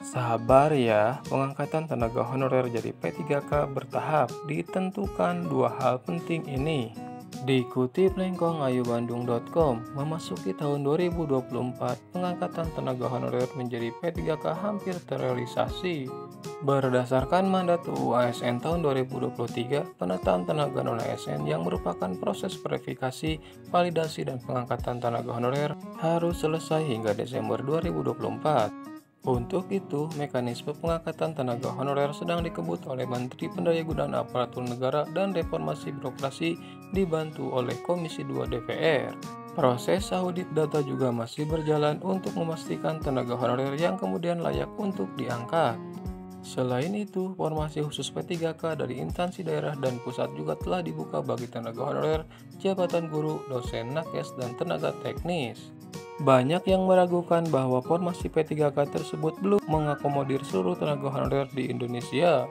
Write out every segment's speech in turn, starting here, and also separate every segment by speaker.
Speaker 1: Sabar ya, pengangkatan tenaga honorer jadi P3K bertahap ditentukan dua hal penting ini. Dikutip lengkongayubandung.com, memasuki tahun 2024, pengangkatan tenaga honorer menjadi P3K hampir terrealisasi. Berdasarkan mandat UU ASN tahun 2023, penataan tenaga non-ASN yang merupakan proses verifikasi, validasi, dan pengangkatan tenaga honorer harus selesai hingga Desember 2024. Untuk itu, mekanisme pengangkatan tenaga honorer sedang dikebut oleh Menteri Pendayagunaan Aparatur Negara dan Reformasi Birokrasi dibantu oleh Komisi 2 DPR. Proses audit data juga masih berjalan untuk memastikan tenaga honorer yang kemudian layak untuk diangkat. Selain itu, formasi khusus P3K dari instansi daerah dan pusat juga telah dibuka bagi tenaga honorer, jabatan guru, dosen, nakes, dan tenaga teknis. Banyak yang meragukan bahwa formasi P3K tersebut belum mengakomodir seluruh tenaga honorer di Indonesia.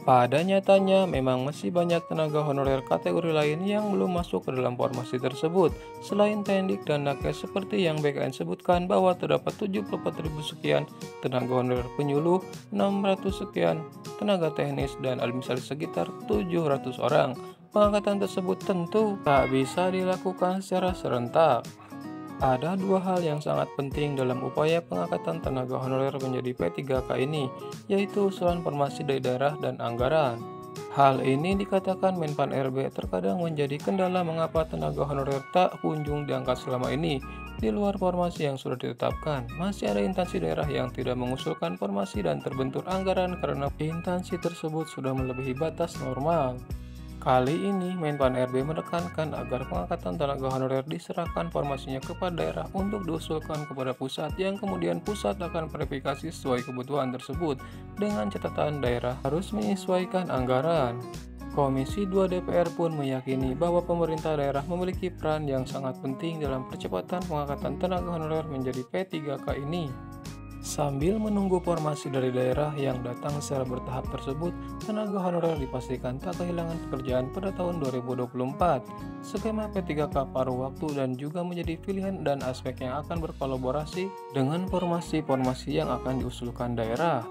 Speaker 1: Pada nyatanya, memang masih banyak tenaga honorer kategori lain yang belum masuk ke dalam formasi tersebut. Selain Tendik dan Nakes seperti yang BKN sebutkan bahwa terdapat 74.000 sekian tenaga honorer penyuluh, 600 sekian tenaga teknis, dan administrasi sekitar 700 orang. Pengangkatan tersebut tentu tak bisa dilakukan secara serentak. Ada dua hal yang sangat penting dalam upaya pengangkatan tenaga honorer menjadi P3K ini, yaitu usulan formasi dari daerah dan anggaran. Hal ini dikatakan Menpan RB terkadang menjadi kendala mengapa tenaga honorer tak kunjung diangkat selama ini. Di luar formasi yang sudah ditetapkan, masih ada instansi daerah yang tidak mengusulkan formasi dan terbentur anggaran karena instansi tersebut sudah melebihi batas normal. Kali ini, Menpan RB menekankan agar pengangkatan tenaga honorer diserahkan formasinya kepada daerah untuk diusulkan kepada pusat, yang kemudian pusat akan verifikasi sesuai kebutuhan tersebut, dengan catatan daerah harus menyesuaikan anggaran. Komisi 2 DPR pun meyakini bahwa pemerintah daerah memiliki peran yang sangat penting dalam percepatan pengangkatan tenaga honorer menjadi P3K ini. Sambil menunggu formasi dari daerah yang datang secara bertahap tersebut, tenaga honorer dipastikan tak kehilangan pekerjaan pada tahun 2024. Skema P3K paruh waktu dan juga menjadi pilihan dan aspek yang akan berkolaborasi dengan formasi-formasi yang akan diusulkan daerah.